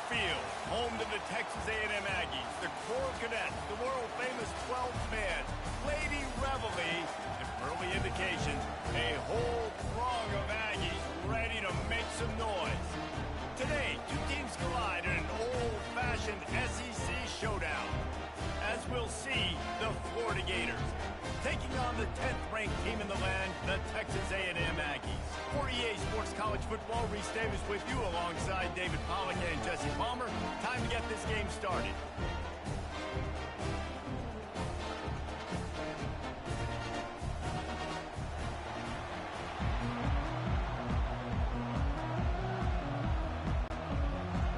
Field, home to the Texas A&M Aggies, the Corps Cadets, the world-famous 12th man, Lady Reveille, and early indications, a whole throng of Aggies ready to make some noise. Today, two teams collide in an old-fashioned SEC showdown. As we'll see, the Florida Gators taking on the 10th-ranked team in the land, the Texas A&M Aggies. For EA Sports College Football, Reese Davis with you alongside David Pollock and Jesse Palmer. Time to get this game started.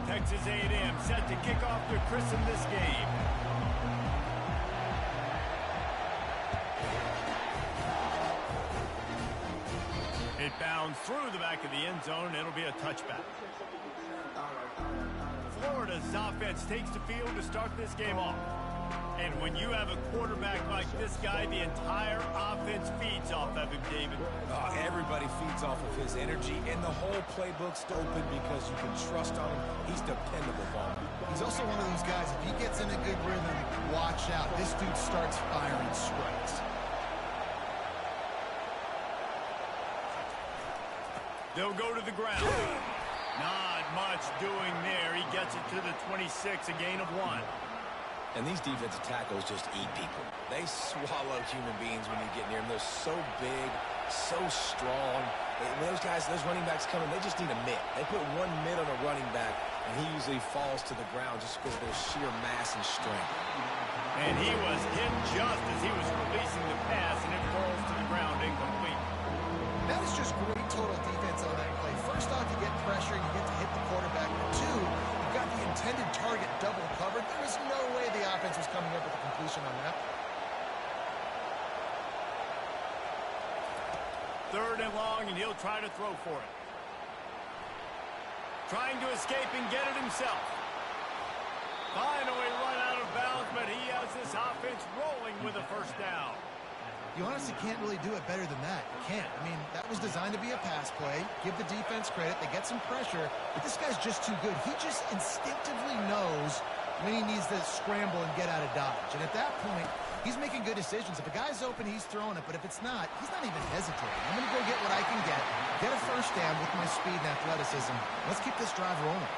Texas A&M set to kick off to christen this game. It bounds through the back of the end zone, and it'll be a touchback. Florida's offense takes the field to start this game off. And when you have a quarterback like this guy, the entire offense feeds off of him, David. Everybody feeds off of his energy, and the whole playbook's open because you can trust on him. He's dependable, Paul. He's also one of those guys, if he gets in a good rhythm, watch out. This dude starts firing strikes. They'll go to the ground. Not much doing there. He gets it to the 26, a gain of 1. And these defensive tackles just eat people. They swallow human beings when you get near them. They're so big, so strong. When those guys, those running backs coming, they just need a mitt. They put one mitt on a running back, and he usually falls to the ground just because of their sheer mass and strength. And he was hit just as he was releasing the pass, and it falls to the ground incomplete. That is just great total defense on that play. First off, you get pressure and you get to hit the quarterback. But two, you've got the intended target double covered. There is no way the offense was coming up with a completion on that. 3rd and long, and he'll try to throw for it. Trying to escape and get it himself. Finally run out of bounds, but he has this offense rolling with a first down. You honestly can't really do it better than that. You can't. I mean, that was designed to be a pass play. Give the defense credit. They get some pressure. But this guy's just too good. He just instinctively knows when he needs to scramble and get out of dodge. And at that point, he's making good decisions. If a guy's open, he's throwing it. But if it's not, he's not even hesitating. I'm going to go get what I can get a first down with my speed and athleticism. Let's keep this drive rolling.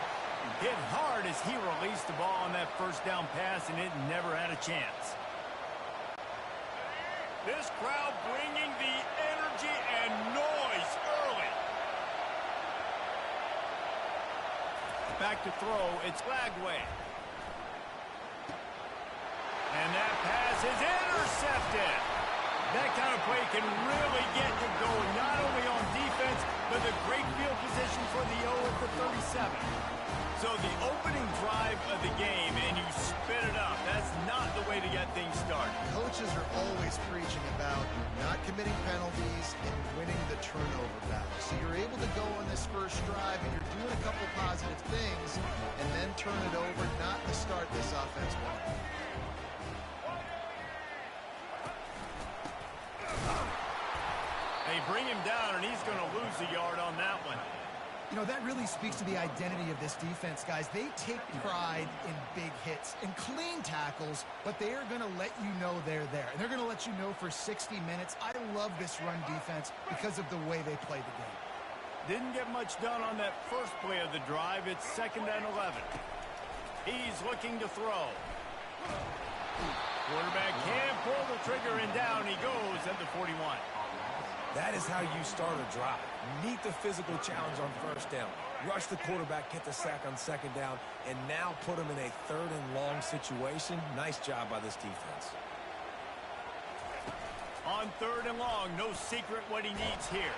Hit hard as he released the ball on that first down pass, and it never had a chance. This crowd bringing the energy and noise early. Back to throw, it's Lagway. And that pass is intercepted. That kind of play can really get you going, not only on defense, but the great field position for the O at the 37. So the opening drive of the game, and you spit it up. That's not the way to get things started. Coaches are always preaching about not committing penalties and winning the turnover battle. So you're able to go on this first drive, and you're doing a couple positive things, and then turn it over, not to start this offense well. They bring him down, and he's going to lose a yard on that one. You know, that really speaks to the identity of this defense, guys. They take pride in big hits and clean tackles, but they are going to let you know they're there. And they're going to let you know for 60 minutes. I love this run defense because of the way they play the game. Didn't get much done on that first play of the drive. It's 2nd and 11. He's looking to throw. Quarterback can't pull the trigger, and down he goes at the 41. That is how you start a drive. Meet the physical challenge on first down. Rush the quarterback, get the sack on 2nd down, and now put him in a 3rd and long situation. Nice job by this defense. On 3rd and long, no secret what he needs here.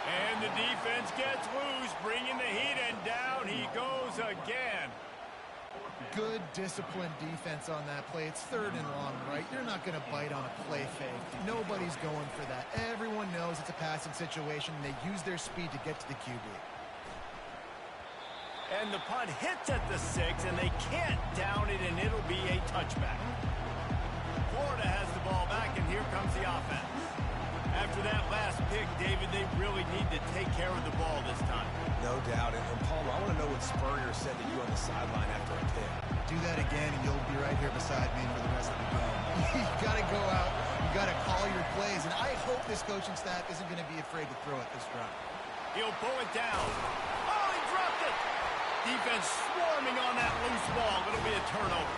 And the defense gets loose, bringing the heat, and down he goes again. Good, disciplined defense on that play. It's 3rd and long, right? You're not going to bite on a play fake. Nobody's going for that. Everyone knows it's a passing situation, and they use their speed to get to the QB. And the punt hits at the 6, and they can't down it, and it'll be a touchback. Florida has the ball back, and here comes the offense. After that last pick, David, they really need to take care of the ball this time. No doubt. And Palmer, I want to know what Spurrier said to you on the sideline after a pick. Do that again, and you'll be right here beside me for the rest of the game. You got to go out. You got to call your plays. And I hope this coaching staff isn't going to be afraid to throw it this drive. He'll pull it down. Oh, he dropped it. Defense swarming on that loose ball. It'll be a turnover.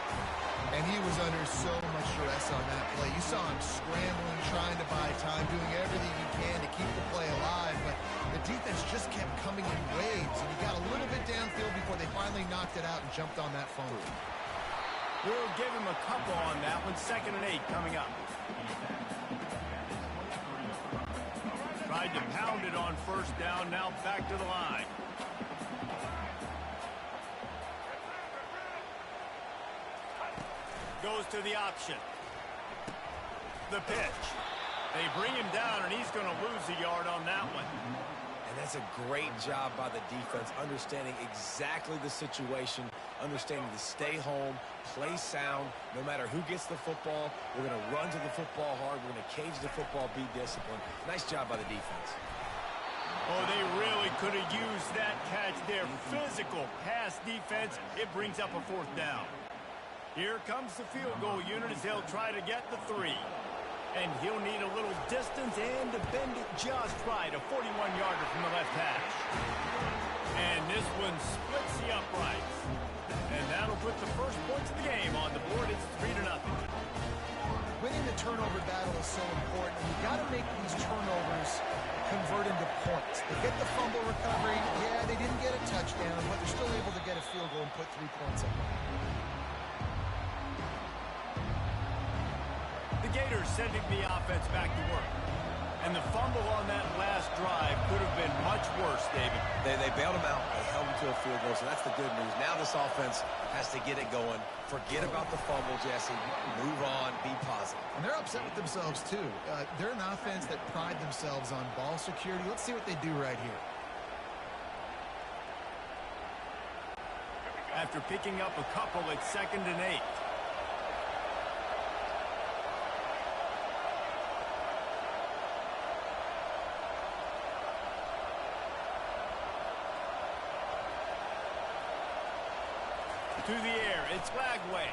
And he was under so much stress on that play. You saw him scrambling, trying to buy time, doing everything he can to keep the play alive. But the defense just kept coming in waves. And he got a little bit downfield before they finally knocked it out and jumped on that fumble. We'll give him a couple on that one. 2nd and 8 coming up. Tried to pound it on 1st down. Now back to the line. Goes to the option. The pitch. They bring him down, and he's going to lose a yard on that one. And that's a great job by the defense, understanding exactly the situation, understanding to stay home, play sound. No matter who gets the football, we're going to run to the football hard. We're going to cage the football, be disciplined. Nice job by the defense. Oh, they really could have used that catch there. Physical pass defense. It brings up a 4th down. Here comes the field goal unit as they'll try to get the 3. And he'll need a little distance and to bend it just right. A 41-yarder from the left hash. And this one splits the uprights. And that'll put the first points of the game on the board. It's 3-0. Winning the turnover battle is so important. And you got to make these turnovers convert into points. They get the fumble recovery. Yeah, they didn't get a touchdown, but they're still able to get a field goal and put 3 points up. The Gators sending the offense back to work. And the fumble on that last drive could have been much worse, David. They bailed him out. They held him to a field goal, so that's the good news. Now this offense has to get it going. Forget about the fumble, Jesse. Move on. Be positive. And they're upset with themselves, too. They're an offense that pride themselves on ball security. Let's see what they do right here. After picking up a couple, it's 2nd and 8. To the air, it's Lagway.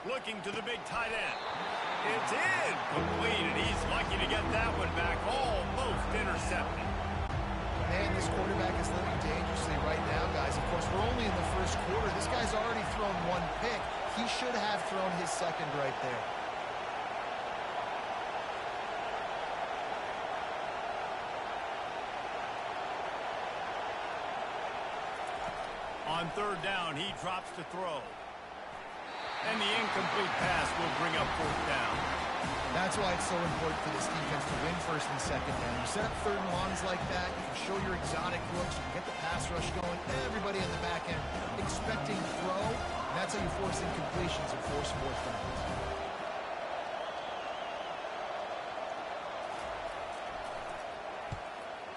Looking to the big tight end. It's incomplete, and he's lucky to get that one back. Almost intercepted. Man, this quarterback is living dangerously right now, guys. Of course, we're only in the 1st quarter. This guy's already thrown 1 pick. He should have thrown his 2nd right there. On 3rd down, he drops to throw. And the incomplete pass will bring up 4th down. That's why it's so important for this defense to win 1st and 2nd down. You set up 3rd and longs like that, you can show your exotic looks, you can get the pass rush going, everybody on the back end expecting throw, and that's how you force incompletions and force 4th downs.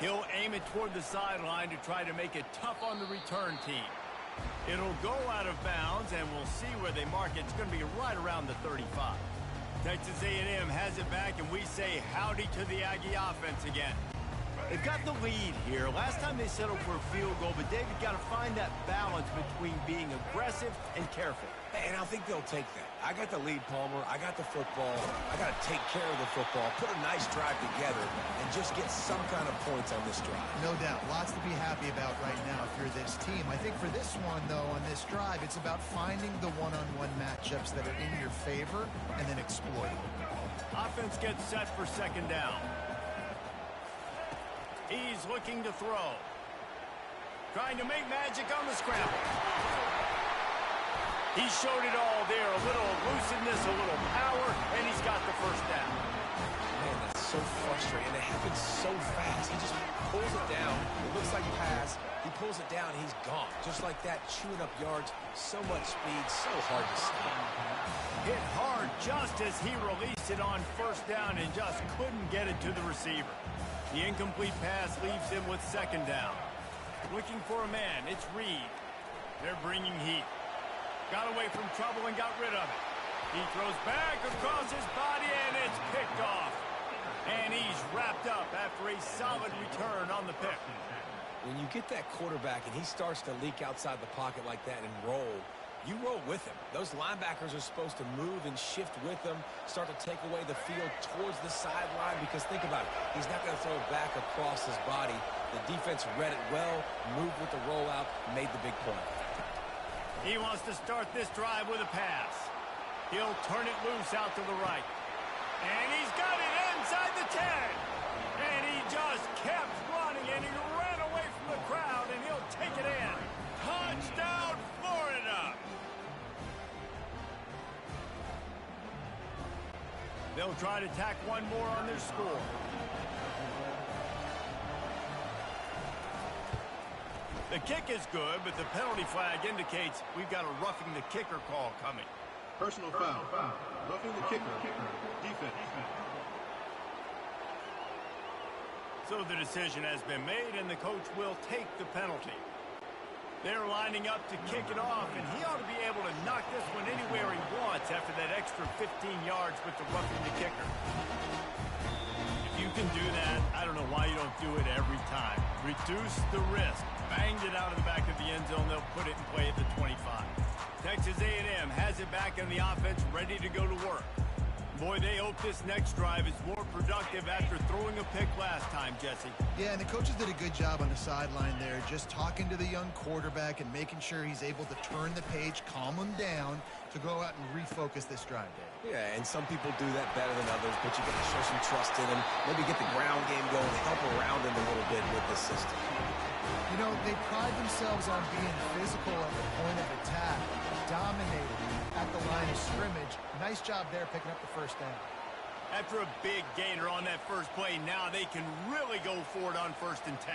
He'll aim it toward the sideline to try to make it tough on the return team. It'll go out of bounds, and we'll see where they mark it. It's going to be right around the 35. Texas A&M has it back, and we say howdy to the Aggie offense again. They've got the lead here. Last time they settled for a field goal, but David got to find that balance between being aggressive and careful. And I think they'll take that. I got the lead, Palmer. I got the football. I got to take care of the football, put a nice drive together, and just get some kind of points on this drive. No doubt. Lots to be happy about right now if you're this team. I think for this one, though, on this drive, it's about finding the one-on-one matchups that are in your favor and then exploiting. Offense gets set for 2nd down. He's looking to throw. Trying to make magic on the scramble. He showed it all there. A little elusiveness, a little power, and he's got the 1st down. Man, that's so frustrating. It happens so fast. He just pulls it down. It looks like a pass. He pulls it down, and he's gone. Just like that, chewing up yards. So much speed, so hard to stop. Hit hard just as he released it on 1st down and just couldn't get it to the receiver. The incomplete pass leaves him with 2nd down. Looking for a man, it's Reed. They're bringing heat. Got away from trouble and got rid of it. He throws back across his body, and it's picked off. And he's wrapped up after a solid return on the pick. When you get that quarterback and he starts to leak outside the pocket like that and roll, you roll with him. Those linebackers are supposed to move and shift with him, start to take away the field towards the sideline, because think about it. He's not going to throw it back across his body. The defense read it well, moved with the rollout, made the big play. He wants to start this drive with a pass. He'll turn it loose out to the right. And he's got it inside the 10. And he just kept running, and he ran away from the crowd, and he'll take it in. Touchdown, Florida! They'll try to tack one more on their score. The kick is good, but the penalty flag indicates we've got a roughing the kicker call coming. Personal foul. Roughing the kicker. Defense. So the decision has been made, and the coach will take the penalty. They're lining up to kick it off, and he ought to be able to knock this one anywhere he wants after that extra 15 yards with the roughing the kicker. If you can do that, I don't know why you don't do it every time. Reduce the risk. Banged it out of the back of the end zone. They'll put it in play at the 25. Texas A&M has it back in the offense, ready to go to work. Boy, they hope this next drive is more productive after throwing a pick last time, Jesse. Yeah, and the coaches did a good job on the sideline there, just talking to the young quarterback and making sure he's able to turn the page, calm him down to go out and refocus this drive day. Yeah, and some people do that better than others, but you got to show some trust in him, maybe get the ground game going, help around him a little bit with this system. You know, they pride themselves on being physical at the point of attack, dominating at the line of scrimmage. Nice job there picking up the first down. After a big gainer on that first play, now they can really go for it on 1st and 10.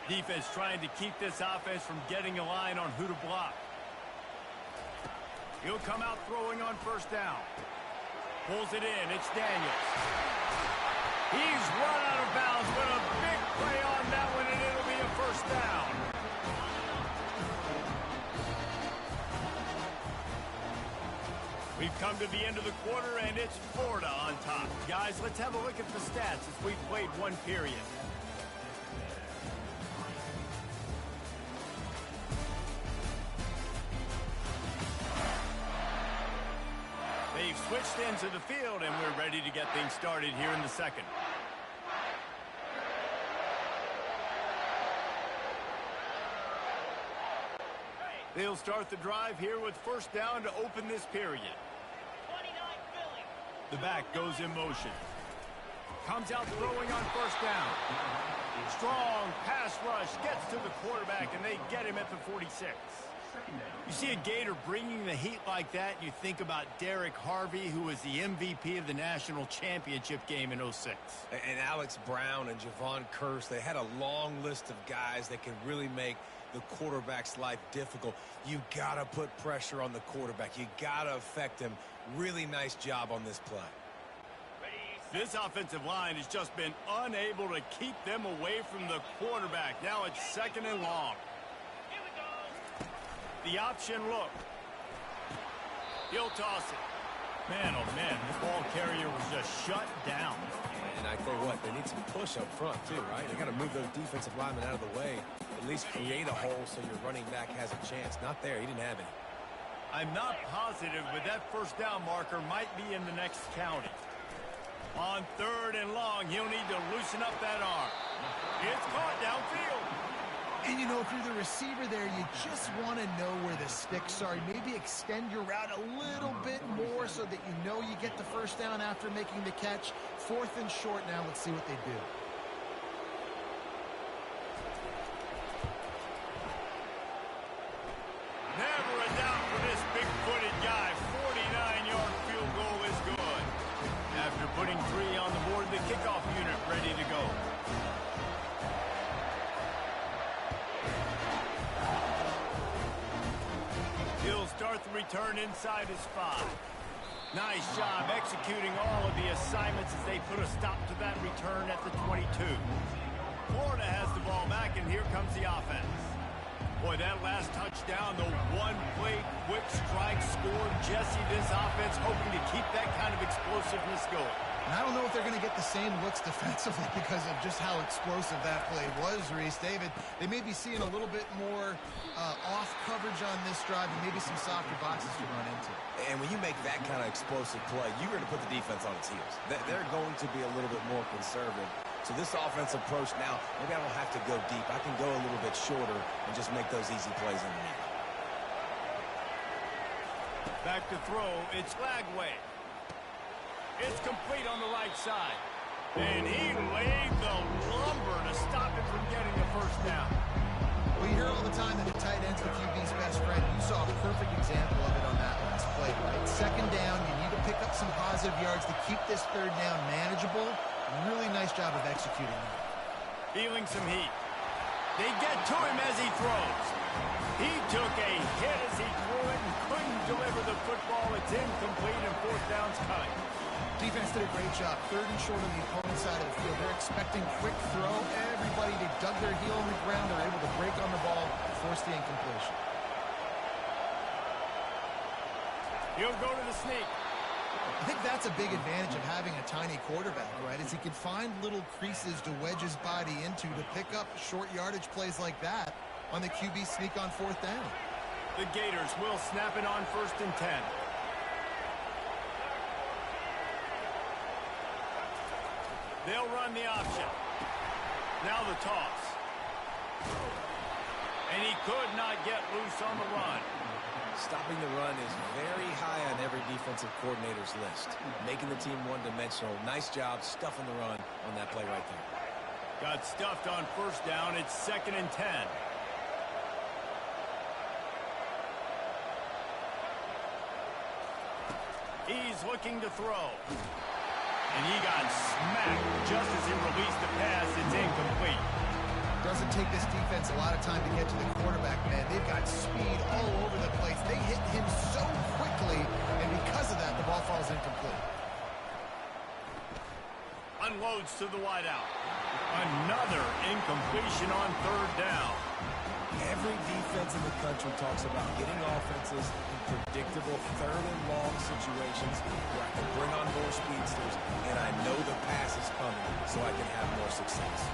Defense trying to keep this offense from getting a line on who to block. He'll come out throwing on 1st down. Pulls it in. It's Daniels. He's run out of bounds, but a big play on that one, and it'll be a 1st down. We've come to the end of the quarter, and it's Florida on top. Guys, let's have a look at the stats as we've played one period. They've switched into the field, and we're ready to get things started here in the second. They'll start the drive here with 1st down to open this period. The back goes in motion. Comes out throwing on 1st down. Strong pass rush gets to the quarterback, and they get him at the 46. You see a Gator bringing the heat like that, you think about Derek Harvey, who was the MVP of the national championship game in '06. And Alex Brown and Javon Curse, they had a long list of guys that can really make the quarterback's life difficult. You got to put pressure on the quarterback. You got to affect him. Really nice job on this play. This offensive line has just been unable to keep them away from the quarterback. Now it's 2nd and long. The option look. He'll toss it. Man, oh man, this ball carrier was just shut down. And I tell you what, they need some push up front too, right? They got to move those defensive linemen out of the way. At least create a hole so your running back has a chance. Not there. He didn't have any. I'm not positive, but that 1st down marker might be in the next county. On 3rd and long, he'll need to loosen up that arm. It's caught downfield. And, you know, if you're the receiver there, you just want to know where the sticks are. Maybe extend your route a little bit more so that you know you get the 1st down after making the catch. 4th and short now. Let's see what they do. Never a doubt for this big-footed guy. 49-yard field goal is good. After putting 3 on the board, the kickoff unit ready to go. He'll start the return inside his 5. Nice job executing all of the assignments as they put a stop to that return at the 22. Florida has the ball back, and here comes the offense. Boy, that last touchdown, the one-play quick strike scored. Jesse, this offense hoping to keep that kind of explosiveness going. And I don't know if they're going to get the same looks defensively because of just how explosive that play was, Reese. David, they may be seeing a little bit more off coverage on this drive and maybe some softer boxes to run into. And when you make that kind of explosive play, you're going to put the defense on its heels. They're going to be a little bit more conservative. So this offensive approach now, maybe I don't have to go deep. I can go a little bit shorter and just make those easy plays in the net. Back to throw, it's Lagway. It's complete on the right side. And he laid the lumber to stop it from getting the first down. Well, you hear all the time that the tight end's the QB's best friend. You saw a perfect example of it on that last play, right? Second down, you need to pick up some positive yards to keep this third down manageable. Really nice job of executing that. Feeling some heat. They get to him as he throws. He took a hit as he threw it and couldn't deliver the football. It's incomplete and fourth down's coming. Defense did a great job. Third and short on the opponent's side of the field. They're expecting quick throw. Everybody, they dug their heel on the ground. They're able to break on the ball, force the incompletion. He'll go to the sneak. I think that's a big advantage of having a tiny quarterback, right? Is he can find little creases to wedge his body into to pick up short yardage plays like that on the QB sneak on fourth down. The Gators will snap it on 1st and 10. They'll run the option. Now the toss. And he could not get loose on the run. Stopping the run is very high on every defensive coordinator's list. Making the team one-dimensional. Nice job stuffing the run on that play right there. Got stuffed on first down. It's 2nd and 10. He's looking to throw. And he got smacked just as he released the pass. It's incomplete. Doesn't take this defense a lot of time to get to the quarterback, man. They've got speed all over the place. They hit him so quickly, and because of that, the ball falls incomplete. Unloads to the wideout. Another incompletion on third down. Every defense in the country talks about getting offenses in predictable third and long situations where I can bring on more speedsters, and I know the pass is coming, so I can have more success.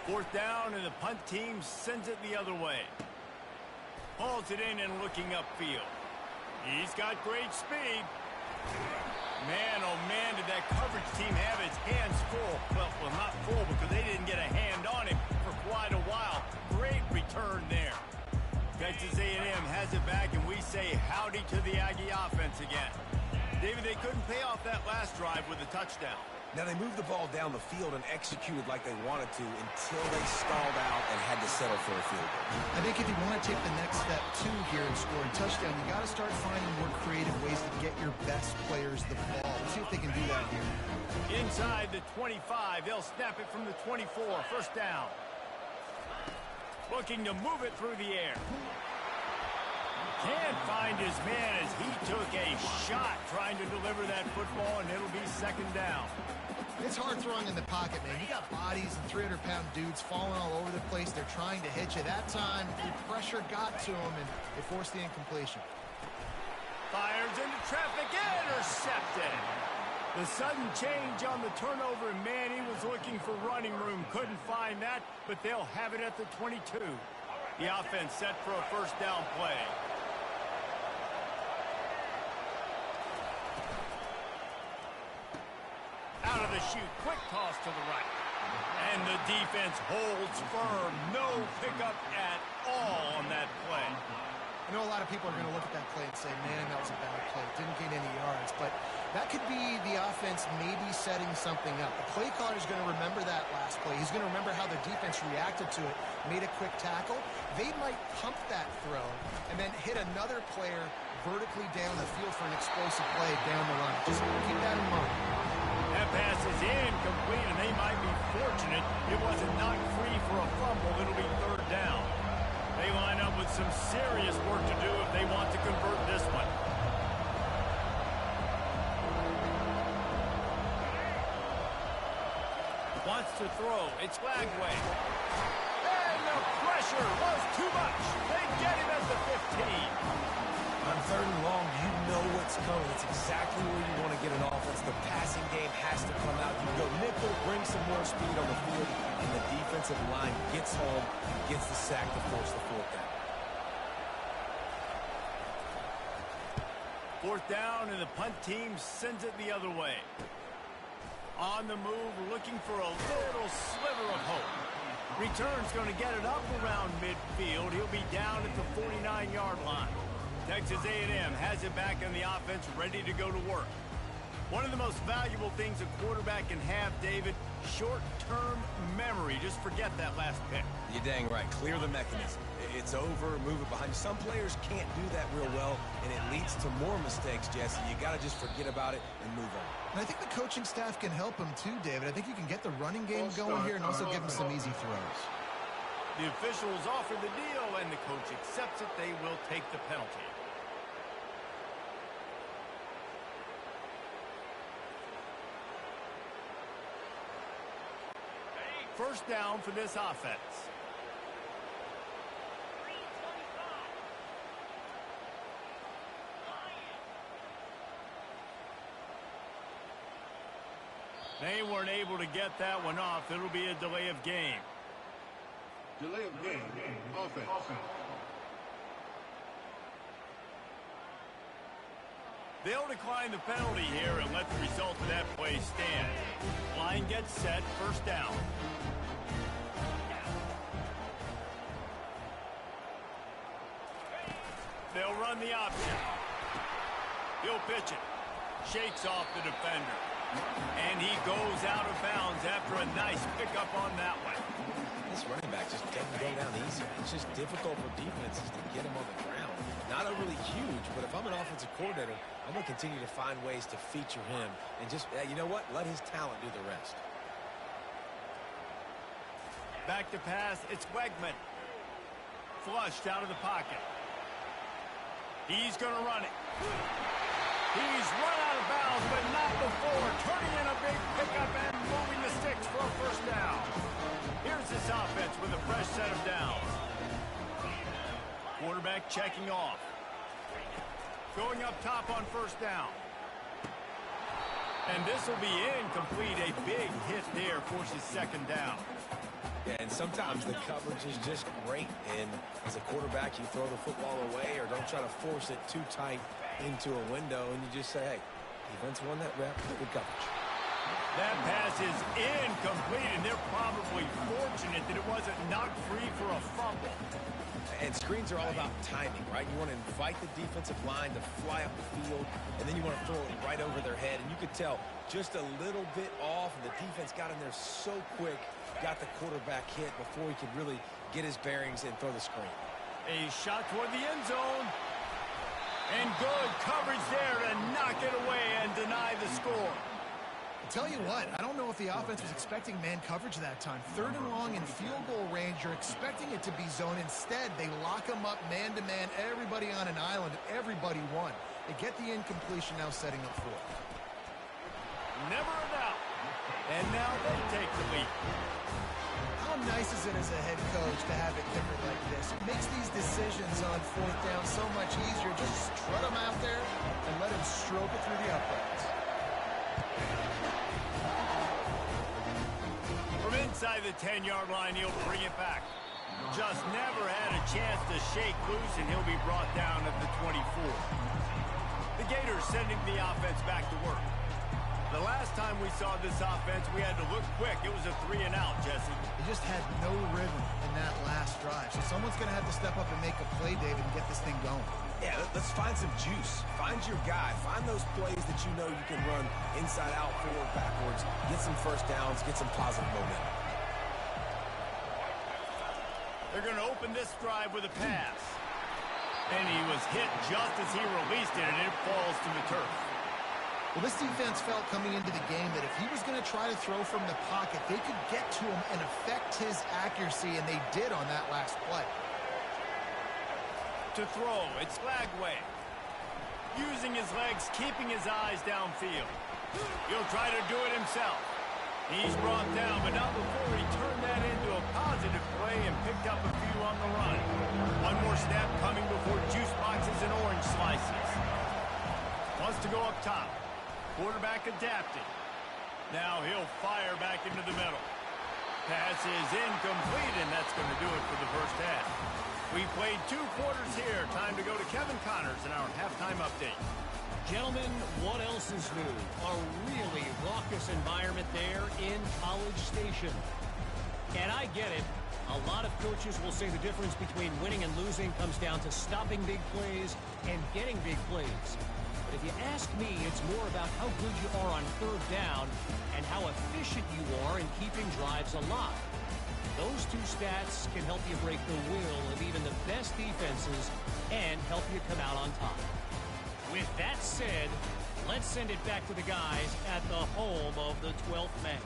Fourth down, and the punt team sends it the other way. Hauls it in and looking upfield. He's got great speed. Man, oh man, did that coverage team have his hands full. Well, not full because they didn't get a hand on him for quite a while. Great return there. Texas A&M has it back, and we say howdy to the Aggie offense again. David, they couldn't pay off that last drive with a touchdown. Now, they moved the ball down the field and executed like they wanted to until they stalled out and had to settle for a field goal. I think if you want to take the next step, too, here and score a touchdown, you got to start finding more creative ways to get your best players the ball. Let's see if they can do that here. Inside the 25, they'll snap it from the 24, first down. Looking to move it through the air. Can't find his man as he took a shot trying to deliver that football, and it'll be second down. It's hard throwing in the pocket, man. You got bodies and 300-pound dudes falling all over the place. They're trying to hit you. That time, the pressure got to him, and they forced the incompletion. Fires into traffic, intercepted. The sudden change on the turnover, and man, he was looking for running room. Couldn't find that, but they'll have it at the 22. The offense set for a first down play. Out of the chute, quick toss to the right. And the defense holds firm. No pickup at all on that play. I know a lot of people are going to look at that play and say, man, that was a bad play. Didn't gain any yards. But that could be the offense maybe setting something up. The play caller is going to remember that last play. He's going to remember how the defense reacted to it, made a quick tackle. They might pump that throw and then hit another player vertically down the field for an explosive play down the line. Just keep that in mind. That pass is incomplete, and they might be fortunate it wasn't knocked free for a fumble. It'll be third down. They line up with some serious work to do if they want to convert this one. to throw. It's Lagway. And the pressure was too much. They get him at the 15. On 3rd and long, you know what's coming. It's exactly where you want to get an offense. The passing game has to come out. You go nickel, bring some more speed on the field, and the defensive line gets home and gets the sack to force the 4th down. 4th down, and the punt team sends it the other way. On the move, looking for a little sliver of hope. Return's going to get it up around midfield. He'll be down at the 49-yard line. Texas A&M has it back in the offense, ready to go to work. One of the most valuable things a quarterback can have, David, short-term memory. Just forget that last pick. You're dang right. Clear the mechanism. It's over, move it behind you. Some players can't do that real well, and it leads to more mistakes, Jesse. You got to just forget about it and move on. And I think the coaching staff can help him too, David. I think you can get the running game going here and also give him some easy throws. The officials offer the deal, and the coach accepts it. They will take the penalty. First down for this offense. They weren't able to get that one off. It'll be a delay of game. Delay of game. Offense. They'll decline the penalty here and let the result of that play stand. Line gets set, first down. They'll run the option. He'll pitch it. Shakes off the defender. And he goes out of bounds after a nice pickup on that one. This running back just doesn't go down easy. It's just difficult for defenses to get him on the ground. Not overly huge, but if I'm an offensive coordinator, I'm going to continue to find ways to feature him. And just, you know what? Let his talent do the rest. Back to pass. It's Wegman. Flushed out of the pocket. He's going to run it. He's run out of bounds, but not before. Turning in a big pickup and moving the sticks for a first down. Here's this offense with a fresh set of downs. Quarterback checking off. Going up top on first down. And this will be incomplete. A big hit there forces second down. Yeah, and sometimes the coverage is just great. And as a quarterback, you throw the football away or don't try to force it too tight into a window, and you just say, hey, defense won that rep, good coverage. That pass is incomplete, and they're probably fortunate that it wasn't knocked free for a fumble. And screens are all about timing, right? You want to invite the defensive line to fly up the field, and then you want to throw it right over their head. And you could tell just a little bit off, and the defense got in there so quick, got the quarterback hit before he could really get his bearings and throw the screen. A shot toward the end zone. And good coverage there to knock it away and deny the score. I'll tell you what, I don't know if the offense was expecting man coverage that time. 3rd and long in field goal range, you're expecting it to be zone. Instead, they lock them up man-to-man, everybody on an island, everybody won. They get the incompletion, now setting up 4th. Never a doubt. And now they take the lead. How nice is it as a head coach to have it different like this? It makes these decisions on 4th down so much easier. Just strut them out there and let him stroke it through the uprights. From inside the 10-yard line, he'll bring it back. Just never had a chance to shake loose, and he'll be brought down at the 24. The Gators sending the offense back to work. The last time we saw this offense, we had to look quick. It was a 3-and-out, Jesse. They just had no rhythm in that last drive. So someone's going to have to step up and make a play, David, and get this thing going. Yeah, let's find some juice. Find your guy. Find those plays that you know you can run inside out, forward, backwards. Get some first downs. Get some positive momentum. They're going to open this drive with a pass. And he was hit just as he released it, and it falls to the turf. Well, this defense felt coming into the game that if he was going to try to throw from the pocket, they could get to him and affect his accuracy, and they did on that last play. To throw, it's Lagway. Using his legs, keeping his eyes downfield. He'll try to do it himself. He's brought down, but not before he turned that into a positive play and picked up a few on the run. One more snap coming before juice boxes and orange slices. Wants to go up top. Quarterback adapting. Now he'll fire back into the middle. Pass is incomplete, and that's going to do it for the first half. We played 2 quarters here. Time to go to Kevin Connors in our halftime update. Gentlemen, what else is new? A really raucous environment there in College Station. And I get it. A lot of coaches will say the difference between winning and losing comes down to stopping big plays and getting big plays. But if you ask me, it's more about how good you are on third down and how efficient you are in keeping drives alive. Those 2 stats can help you break the will of even the best defenses and help you come out on top. With that said, let's send it back to the guys at the home of the 12th man.